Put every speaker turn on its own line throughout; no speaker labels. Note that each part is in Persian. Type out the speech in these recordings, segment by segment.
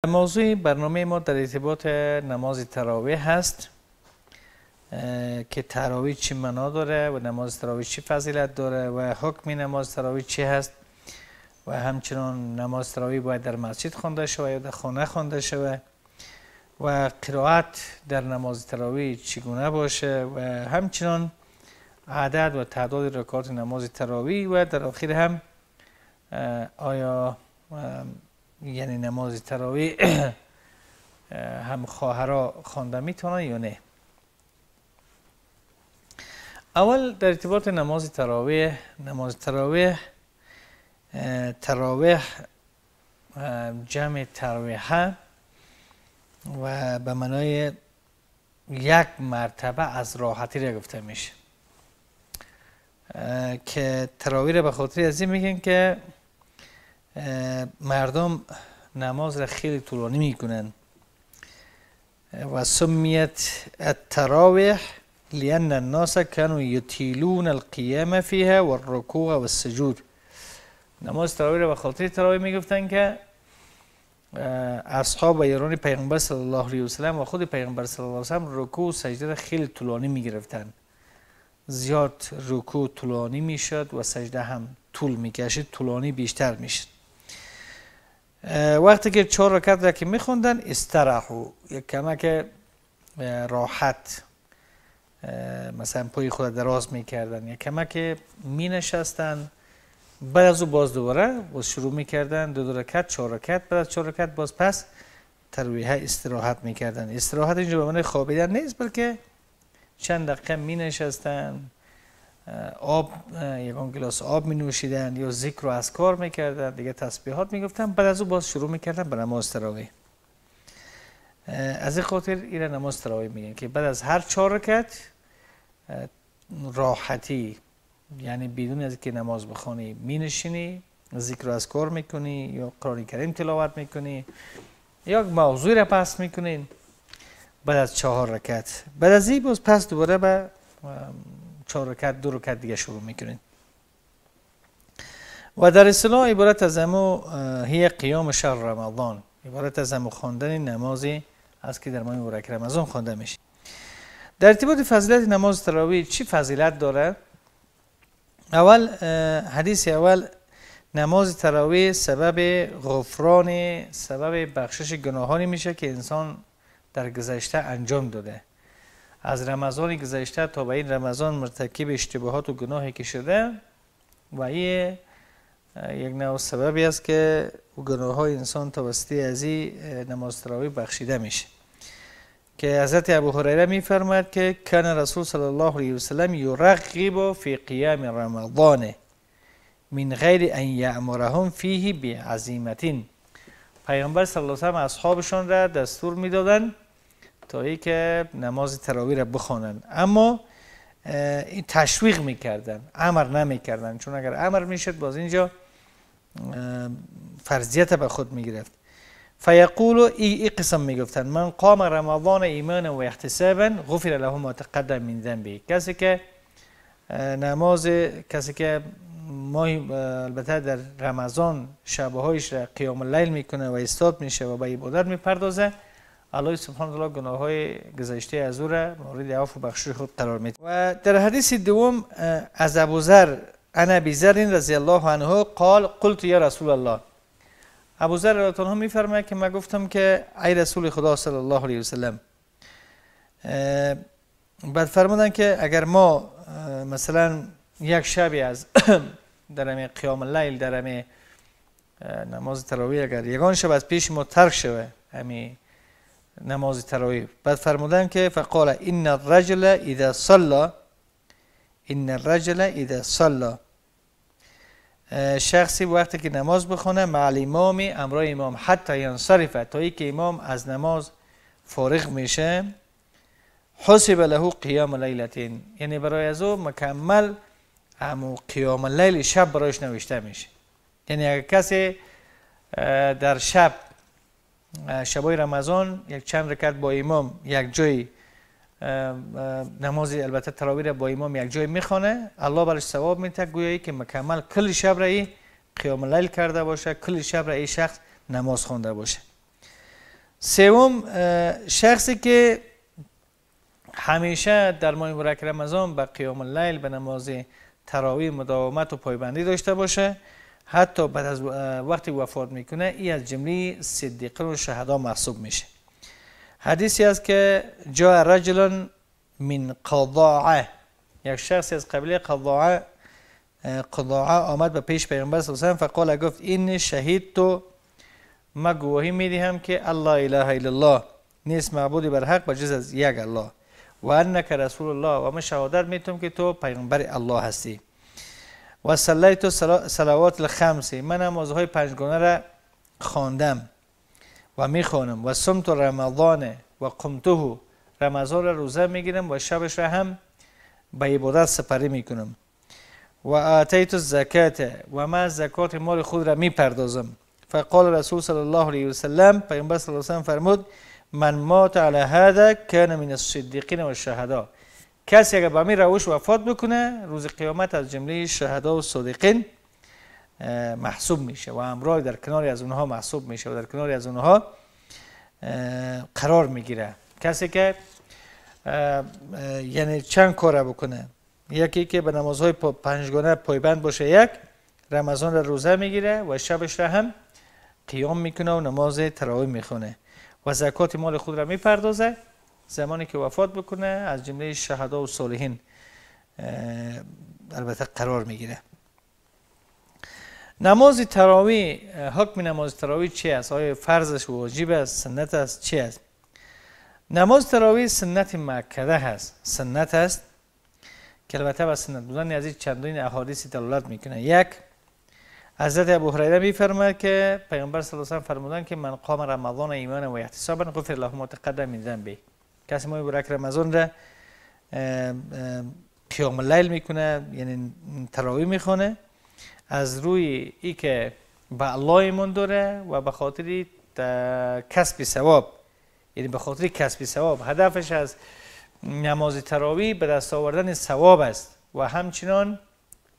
موضوع برنامه ما در ارتباط نماز تراویح هست که تراویح چی معنا داره و نماز تراویح چی فضیلت داره و حکم نماز تراویح چی هست و همچنان نماز تراویح باید در مسجد خوانده شود یا در خانه خوانده شود و قرائت در نماز تراویح چگونه باشه و همچنان عدد و تعداد رکعات نماز تراویح و در آخر هم آیا یعنی نماز تراویح هم خواهرها خوانده میتونن یا نه. اول در ارتباط نماز تراویح، تراویح جمع تراویحه و به معنای یک مرتبه از راحتی را گفته میشه که تراویح را به خاطر از این میگن که مردم نماز را خیلی طولانی میکنن و سمیت التراویح لأن الناس كانوا يطيلون القيام فيها والركوع والسجود. نماز تراویح را به خاطر تراویح میگفتن که اصحاب و یاران پیغمبر صلی الله علیه و سلم و خود پیغمبر صلی الله علیه و سلم رکوع و سجده را خیلی طولانی میگرفتن. زیاد رکوع طولانی میشد و سجده هم طول میکشید، طولانی بیشتر میشد. وقتی که 4 رکعت را که میخوندن استراحوا، یک کمک راحت مثلا پای خود دراز میکردن، یک کمک مینشستن، بعد از او باز دوباره شروع میکردن 2 رکعت 4 رکعت، بعد از 4 رکعت باز پس تراویح استراحت میکردن. استراحت اینجا به معنی خوابیدن نیست، بلکه چند دقیقه مینشستن، آب یکان گلاس آب می نوشیدن یا ذکر و اذکار میکردن، دیگه تسبیحات میگفتن، بعد از او باز شروع میکردن به نماز تراویح. از این خاطر این نماز تراویح میگن که بعد از هر 4 رکعت راحتی، یعنی بدون از که نماز بخوانی می نشینی، ذکر و اذکار میکنی یا قرآن کریم تلاوت میکنی یا موضوع را پس میکنین. بعد از 4 رکعت بعد از این باز پس دوباره به 4 رکعت 2 رکعت دیگه شروع میکنین و در اصطلاح عبارت از همو هی قیام شهر رمضان، عبارت از همو خواندن نمازی است که در ماه مبارک رمضان خوانده میشه. در ارتباط فضیلت نماز تراویح چی فضیلت داره؟ اول حدیث اول نماز تراویح سبب غفران، سبب بخشش گناهانی میشه که انسان در گذشته انجام داده. از رمضان گذشته تا به این رمضان مرتکب اشتباهات و گناهی که شده و این یک نوع سببی است که گناه های انسان توسط از این نماز تراویح بخشیده میشه. که حضرت ابو هریره میفرماید که کان رسول صلی الله علیه و سلم یرغب فی قیام رمضان من غیر ان یأمرهم فیه بعزیمة. پیغمبر صلی الله علیه و سلم اصحابشان را دستور میدادند تا ای که نماز تراویح را بخوانند، اما این تشویق میکردن، امر نمیکردن، چون اگر امر میشد باز اینجا فرضیت به خود میگرفت. فیقولو ای قسم میگفتن من قام رمضان ایمانا و احتسابا غفر له ما تقدم من ذنبه. کسی که ماه البته در رمضان شبهایش را قیام اللیل میکنه و استاد میشه و به عبادت میپردازه، الله سبحانه و تعالی گناههای گذشته از او را مورد عفو و بخشش خود قرار میده. و در حدیث دوم از ابوذر عن ابی ذر رضی الله عنه قال قلت یا رسول الله. ابوذر رضی الله عنه میفرماید که من گفتم که ای رسول خدا صلی الله علیه و سلم، بعد فرمودن که اگر ما مثلا یک شبی از در قیام اللیل، در نماز تراویح، اگر یگان شب از پیش ما ترک شوه همین نماز تراویح، بعد فرمودن که فقال ان الرجل اذا صلى شخصی وقتی که نماز بخونه مع الامام، امرای امام، حتی ینصرف، تا ای که امام از نماز فارغ میشه، حسب له قیام لیلتین، یعنی برای از او مکمل همو قیام اللیل شب برایش نوشته میشه. یعنی اگر کسی در شبای رمضان یک چند رکعت با امام یک جای نماز البته تراویح را با امام یک جای میخونه، الله برش ثواب میده، گویایی که مکمل کل شب را قیام اللیل کرده باشه، کل شب را این شخص نماز خونده باشه. سوم شخصی که همیشه در ماه مبارک رمضان به قیام اللیل، به نماز تراویح مداومت و پایبندی داشته باشه، حتی بعد از وقتی وفات میکنه، این از جمله صدیقین و شهدا محسوب میشه. حدیثی است که جاء رجل من قضاعه، یک شخصی از قبیله قضاعه آمد به پیش پیغمبر صلی الله علیه و سلم فقال، گفت این شهید تو، ما گواهی میدهم که الله اله الا الله، نیست معبودی بر حق بجز از یک الله، و انک رسول الله، و من شهادت میتونم که تو پیغمبر الله هستی. و صلیت صلوات الخمس، من نمازهای پنجگانه را خواندم و میخوانم. و صمت رمضان و قمته، رمضان را روزه میگیرم و شبش را هم به عبادت سپری میکنم. و آتیت الزکات، و من زکات مال خود را میپردازم. فقال رسول صلی الله علیه و سلم، پیامبر صلی الله علیه و سلم فرمود، من مات علی هذا کان من الصدیقین و الشهدا، کسی اگر به می روش وفات بکنه روز قیامت از جمله شهدا و صدیقین محسوب میشه و همراه در کناری از اونها محسوب میشه و در کناری از اونها قرار میگیره. کسی که یعنی چند کار بکنه، یکی که به نمازهای پنجگانه پایبند باشه، یک رمضان را روزه میگیره و شبش را هم قیام میکنه و نماز تراویح میخونه و زکات مال خود را میپردازه، زمانی که وفات بکنه از جمله شهدا و صالحین البته قرار میگیره. نماز تراویح، حکم نماز تراویح چی است؟ آیا فرضش واجب است، سنت است، چی است؟ نماز تراویح سنت مؤکده هست، سنت است که البته با سنت بودن از چندین احادیث دلالت میکنه. یک، حضرت ابو هریره میفرماید که پیامبر صلی الله علیه و آله فرمودند که من قام رمضان ایمانا و احتسابا غفر له ما تقدم من ذنبه، کسی ماه مبارک رمضان را قیام اللیل میکنه، یعنی تراویح میخونه، از روی ای که به الله ایمان داره و به خاطر کسب ثواب، یعنی به خاطر کسب ثواب، هدفش از نماز تراویح به دست آوردن ثواب است و همچنان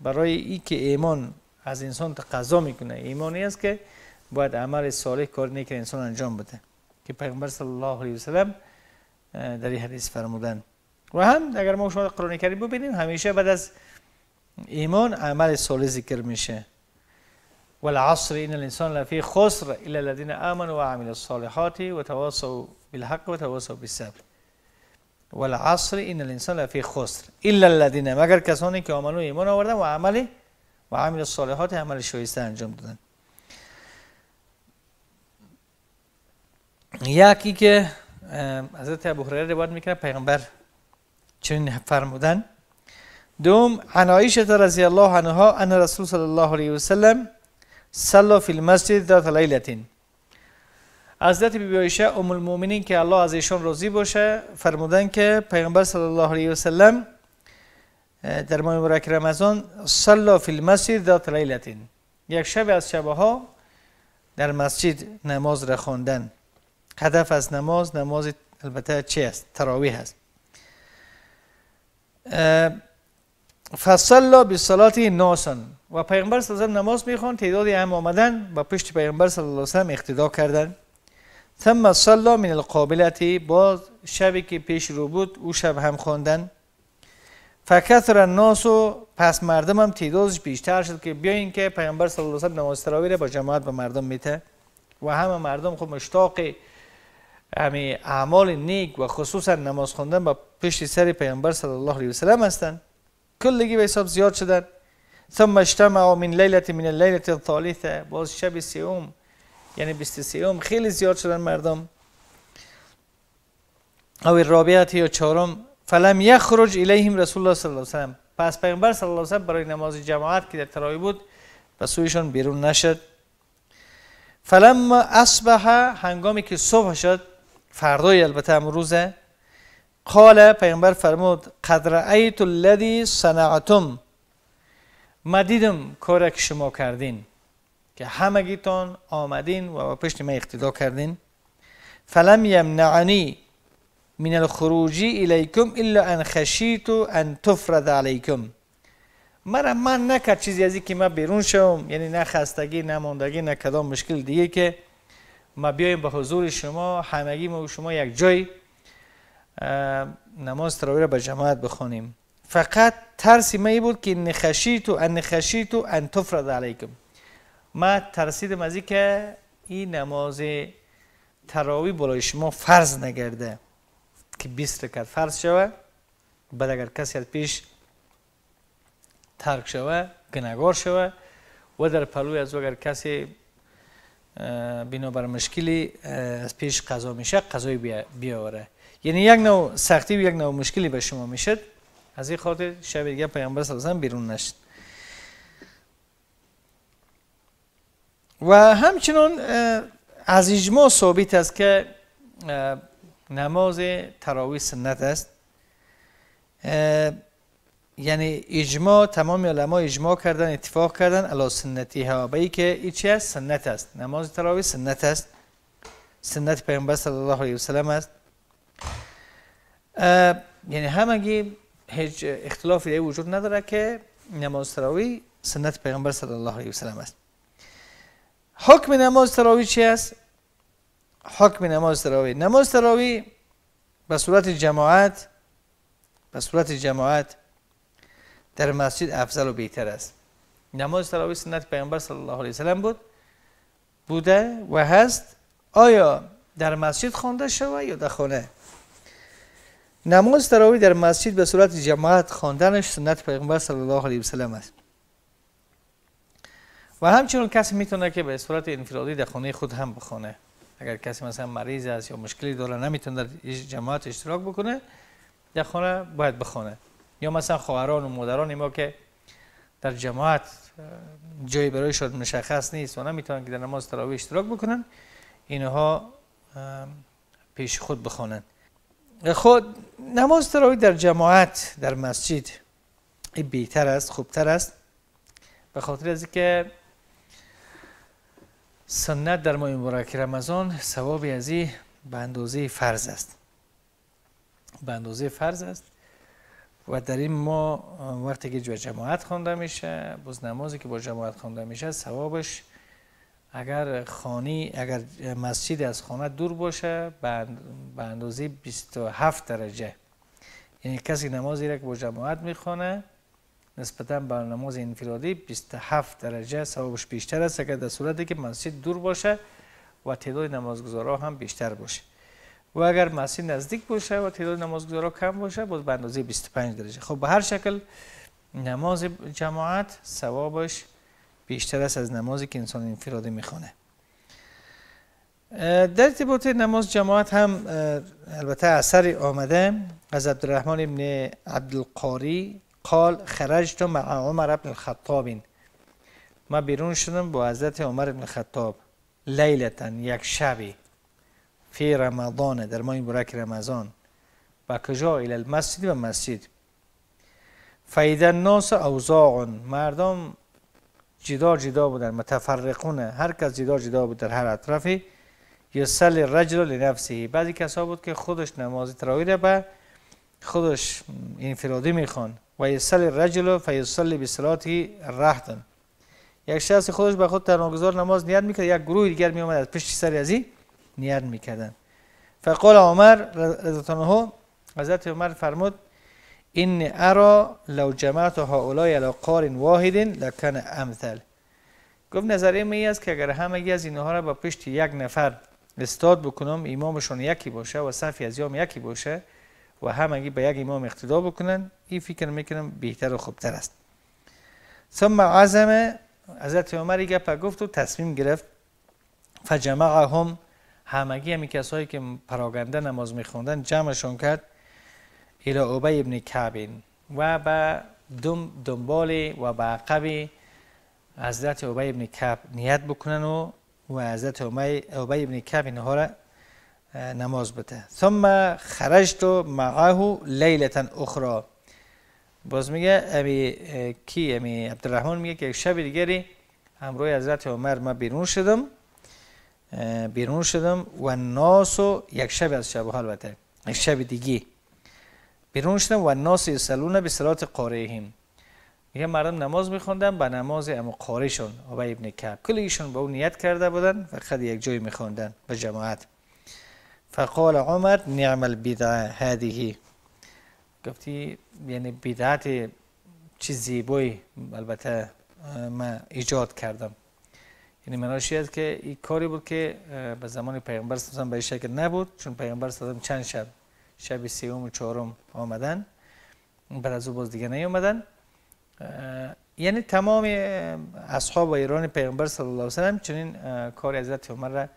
برای ای که ایمان از انسان تقاضا میکنه، ایمانی است که باید عمل صالح، کار نیک انسان انجام بده که پیغمبر صلی الله علیه و سلم در این حدیث فرمودن. و هم اگر ما شما قرآن کریم ببینیم همیشه بعد از ایمان عمل صالح ذکر میشه. والعصر ان الانسان لفی خسر الا الذين امنوا وعملوا الصالحات وتواصوا بالحق وتواصوا بالصبر. والعصر ان الانسان لفی خسر الا الذين، مگر کسانی که آمنو ایمان آوردن و عمل الصالحات، عمل شایسته انجام دادن. یکی که حضرت ابو هریره روایت میکنه پیغمبر چنین فرمودن. دوم، عن عایشه رضی الله عنها ان رسول صلی الله علیه و سلم صلی فی المسجد ذات لیلة، حضرت بی بی عایشه ام المؤمنین که الله از ایشان راضی باشه فرمودن که پیغمبر صلی الله علیه و سلم در ماه مبارک رمضان صلی فی المسجد ذات لیلة، یک شب از شبها در مسجد نماز را خواندن. هدف از نماز البته چی است؟ تراویح است. فصلا بصلات ناسن، و پیغمبر صلی الله علیه و نماز میخوان، تعدادی هم آمدن با پشت پیغمبر صلی الله علیه و سلم اقتدا کردن. ثم صلا من القابلة، باز شبی که پیش رو بود او شب هم خواندن. فکثر الناس، پس مردم هم تعدادش بیشتر شد که بیاین که پیغمبر صلی الله علیه و سلم نماز تراویح با جماعت به مردم میته و همه مردم خب مشتاق همین اعمال نیک و خصوصا نماز خواندن با پشت سر پیغمبر صلی الله علیه و سلم هستند. کلگی به حساب زیاد شدن. ثم اجتمعوا من لیلة من اللیلة الثالثة، باز شب سوم یعنی 23 خیلی زیاد شدن مردم. او الرابعة یا چهارم، فلم یخرج الیهم رسول الله صلی الله علیه و سلم، پس پیغمبر صلی الله علیه و سلم برای نماز جماعت که در تراویح بود به سویشان بیرون نشد. فلما اصبح، هنگامی که صبح شد، فردای البته امروزه، قال، پیغمبر فرمود قد رأیت الذی صنعتم، ما دیدم کاری که شما کردین که همگیتان آمدین و پشت من اقتدا کردین. فلم یمنعنی من الخروج الیکم الا ان خشیت ان تفرض علیکم، من نکرد چیزی از این که من بیرون شوم، یعنی نه خستگی، نه ماندگی، نه کدام مشکل دیگه که ما بیایم به حضور شما، همگی ما و شما یک جای نماز تراویح را به جماعت بخونیم. فقط ترسی من بود که ان خشیت ان تفرض علیکم، ما ترسیدم از اینکه این نماز تراویح برای شما فرض نگرده که 20 رکعت فرض شود، بعد اگر کسی از پیش ترک شود گناهگار شود و در پلوی از اگر کسی بنابر مشکلی از پیش قضا میشه قضای بیاوره، یعنی یک نوع سختی و یک نوع مشکلی به شما میشد. از این خاطر شب دیگه پیامبر صلی الله علیه و آله بیرون نشد. و همچنین از اجماع ثابت است که نماز تراویح سنت است، یعنی اجماع تمام علما اجماع کردن، اتفاق کردن علی سنتی ها، به این که این چی است؟ سنت است. نماز تراویح سنت است، سنت پیامبر صلی الله علیه و سلم است. یعنی همگی هیچ اختلافی در وجود نداره که نماز تراویح سنت پیامبر صلی الله علیه و سلم است. حکم نماز تراویح چی است؟ حکم نماز تراویح به صورت جماعت در مسجد افضل و بهتر است. نماز تراویح سنت پیامبر صلی الله علیه و سلم بوده و هست. آیا در مسجد خوانده شود یا در خانه؟ نماز تراویح در مسجد به صورت جماعت خواندنش سنت پیامبر صلی الله علیه و سلم است. و همچنین کسی میتونه که به صورت انفرادی در خانه خود هم بخونه. اگر کسی مثلا مریض است یا مشکلی داره نمیتونه در جماعت اشتراک بکنه، در خانه باید بخونه. یا مثلا خواهران و مادران ما که در جماعت جایی برایشان مشخص نیست و نمیتونن که در نماز تراویح اشتراک بکنن، اینها پیش خود بخونن. خود نماز تراویح در جماعت در مسجد بهتر است، خوبتر است، به خاطر از اینکه سنت در ماه مبارک رمضان ثواب از این به اندازه فرض است. به اندازه فرض است و در این ما وقتی که جماعت خوانده میشه، باز نمازی که با جماعت خوانده میشه ثوابش اگر مسجد از خانه دور باشه به اندازه 27 درجه. یعنی کسی نمازی را که با جماعت میخونه نسبتا به نماز انفرادی 27 درجه ثوابش بیشتر است اگر در صورتی که مسجد دور باشه و تعداد نمازگزارا هم بیشتر باشه. و اگر مسجد نزدیک باشه و تعداد نمازگزارا کم باشه باز به اندازه 25 درجه. خب به هر شکل نماز جماعت ثوابش بیشتر است از نمازی که انسان انفرادی میخونه. در ارتباط نماز جماعت هم البته اثر آمده از عبدالرحمن ابن عبدالقاری قال خرجت مع عمر بن الخطاب، ما بیرون شدم با حضرت عمر بن الخطاب لیلتا یک شبی فی رمضان در ماه مبارک رمضان با کجا الی المسجد و مسجد فاذا الناس اوزاع، مردم جدا بودن، متفرقون، هر کس جدا بود در هر اطرافی. یصلی الرجل لنفسه، بعضی کسا بود که خودش نماز تراویح را به خودش انفرادی میخوان. و یصلی الرجل فیصلی بصلاته رهطا، یک شخص خودش به خود تناگذار نماز نیت میکرد، یک گروه دیگر میومد از پشت سر ازی نیت میکردن. فقال عمر رضی الله عنه، حضرت عمر فرمود این ارى لو جمعت هؤلاء على قار واحد لكان امثل. گفت نظریه می است که اگر همگی از اینها را با پشت یک نفر استاد بکنم، امامشون یکی باشه و صف ازیام یکی باشه و همگی به یک امام اقتدا بکنن، این فکر میکنم بهتر و خوبتر است. ثم عزم، حضرت عمر گپ گفت و تصمیم گرفت. فجمعهم، همگی همی کسایی که پراگنده نماز میخوندن جمعشون کرد الى ابی ابن کعب و به دنبال و به عقب حضرت ابی ابن کعب نیت بکنن و حضرت ابی ابن کعب اینها را نماز بده. ثم خرجت معه لیلة اخرى، باز میگه امی عبدالرحمن میگه که شب دیگری همراه حضرت عمر ما بیرون شدم و ناس، یک شب از شبها البته یک شب دیگه بیرون شدم و ناس یصلون بصلات قارئهم، میگه مردم نماز میخوندن به نماز اما قاریشون ابی ابن کعب، کل ایشون به اون نیت کرده بودن فقط یک جای میخوندن به جماعت. فقال عمر نعم البدعه هذه، گفتی یعنی بدعت چه زیبایی البته من ایجاد کردم. یعنی مناشی است که این کاری بود که به زمان پیغمبر صلی الله علیه و آله به این شکل نبود، چون پیغمبر صلی الله علیه و آله چند شب سوم و چهارم آمدن، بعد از او باز دیگه نیومدن. یعنی تمام اصحاب و ایران پیغمبر صلی الله علیه و سلم چنین کار حضرت عمر را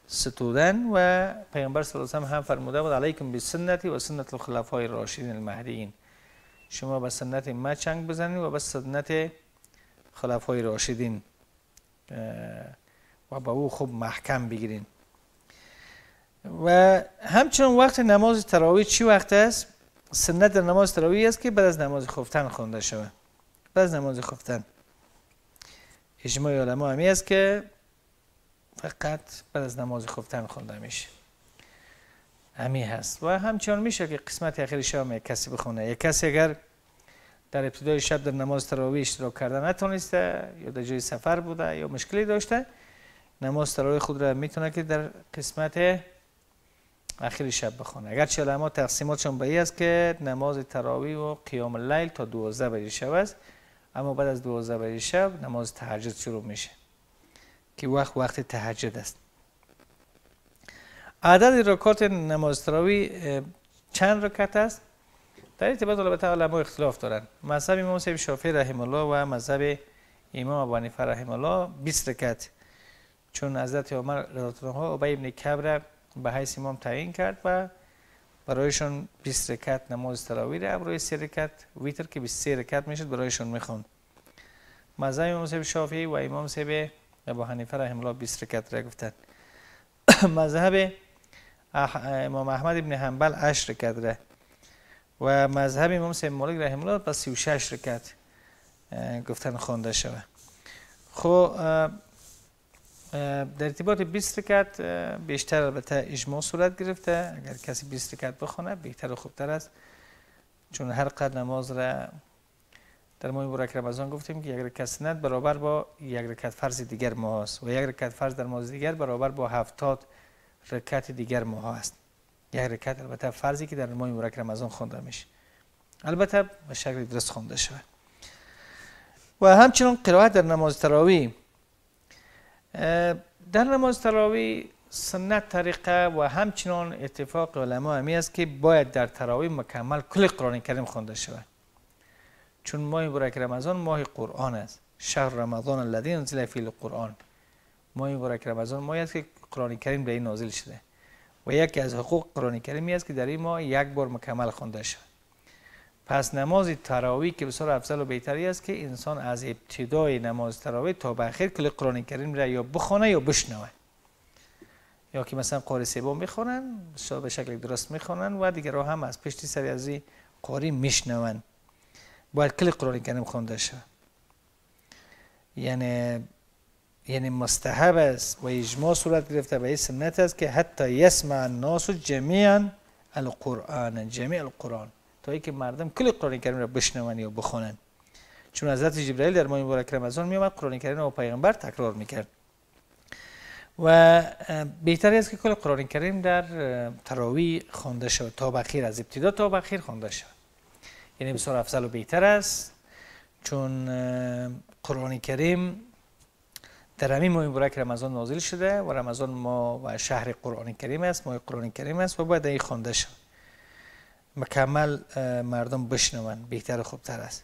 ستودن و پیغمبر صلی الله علیه و سلم هم فرموده بود علیکم بسنتی و سنت الخلفاء الراشدین المهدیین، شما به سنت ما چنگ بزنید و به سنت خلفای راشدین و با او خوب محکم بگیرین. و همچنین وقت نماز تراویح چی وقت است؟ سنت در نماز تراویح است که بعد از نماز خفتن خوانده شود. بعد از نماز خفتن اجماع علما همی است که فقط بعد از نماز خفتن خوانده میشه، همی هست. و همچنین میشه که قسمت اخیر شب یک کسی بخونه. یک کسی اگر در ابتدای شب در نماز تراویح اشتراک کرده نتونسته یا در جای سفر بوده یا مشکلی داشته، نماز تراویح خود را میتونه که در قسمت اخیر شب بخونه. اگرچه علما تقسیماتشون به این است که نماز تراویح و قیام اللیل تا 12 بجه شب است، اما بعد از 12 بجه شب نماز تهجد شروع میشه که وقت تهجد است. عدد رکعات نماز تراویح چند رکعت است؟ در ارتباط البته علما اختلاف دارند. مذهب امام شافعی رحمه الله و مذهب امام ابو حنیفه رحمه الله 20 رکعت، چون حضرت عمر رضی الله عنه ابی ابن کعب را به حیث امام تعیین کرد و برایشون 20 رکعت نماز تراویح را برای 3 رکعت ویتر که 23 رکعت میشد برایشون میخوند. مذهب امام شافعی و امام ابو حنیفه رحمه الله 20 رکعت را گفتند. مذهب امام احمد ابن حنبل 8 رکعت را و مذهب امام مالک رحمه الله با 36 رکعت گفتن خوانده شود. خب در ارتباط 20 رکعت بیشتر البته اجماع صورت گرفته، اگر کسی 20 رکعت بخونه بهتر و خوبتر است، چون هر قدر نماز را در ماه مبارک رمضان گفتیم که یک رکعت سنت برابر با یک رکعت فرض دیگر ماه است و یک رکعت فرض در ماه دیگر برابر با 70 رکعت دیگر ماه است. یک رکعت البته فرضی که در ماه مبارک رمضان خوانده میشه، البته به شکل درست خوانده شود. و همچنین قرائت در نماز تراویح. در نماز تراویح سنت طریقه و همچنین اتفاق علما همی است که باید در تراویح مکمل کل قرآن کریم خوانده شود، چون ماه مبارک رمضان ماه قرآن است. شهر رمضان الذی انزل فیه القرآن، ماه مبارک رمضان ماهی است که قرآن کریم در این نازل شده و یکی از حقوق قرآن کریمی است که در این ماه یک بار مکمل خوانده شود. پس نماز تراویح که بسیار افضل و بهتری است که انسان از ابتدای نماز تراویح تا به آخر کل قرآن کریم را یا بخونه یا بشنوه، یا که مثلا قاری سوم میخونن به شکل درست میخونن و دیگرها هم از پشت سر از این قاری میشنون. باید کل قرآن کریم خوانده شود. یعنی مستحب است و اجماع صورت گرفته به این سنت است که حتی یسمع الناس جمیعا القرآن، جمیع القرآن، تا اینکه مردم کل قرآن کریم را بشنون یا بخونن، چون حضرت جبرئیل در ماه مبارک رمضان میومد قرآن کریم را پیغمبر تکرار میکرد و بهتری است که کل قرآن کریم در تراویح خوانده شود تا به اخیر، از ابتدا تا به اخیر خوانده شود. یعنی بسیار افضل و بهتر است، چون قرآن کریم در همین ماه مبارک رمضان نازل شده و رمضان ماه و شهر قرآن کریم است، ماه قرآن کریم است و باید این خوانده شود، مکمل مردم بشنوند، بهتر و خوبتر است.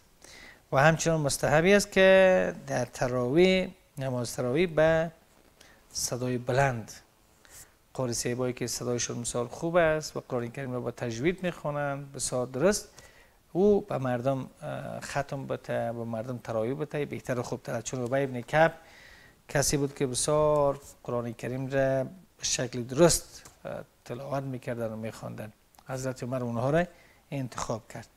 و همچنان مستحبی است که در تراویح، نماز تراویح به صدای بلند، قاری صاحبایی که صدایشون مثال خوب است و قرآن کریم را با تجوید میخوانند بسیار درست، او به مردم ختم بده و مردم تراویح بده بهتر و خوبتر است. چون ابی ابن کعب کسی بود که بسیار قرآن کریم را به شکل درست تلاوت میکردن و میخواندن. حضرت عمر اونها را انتخاب کرد.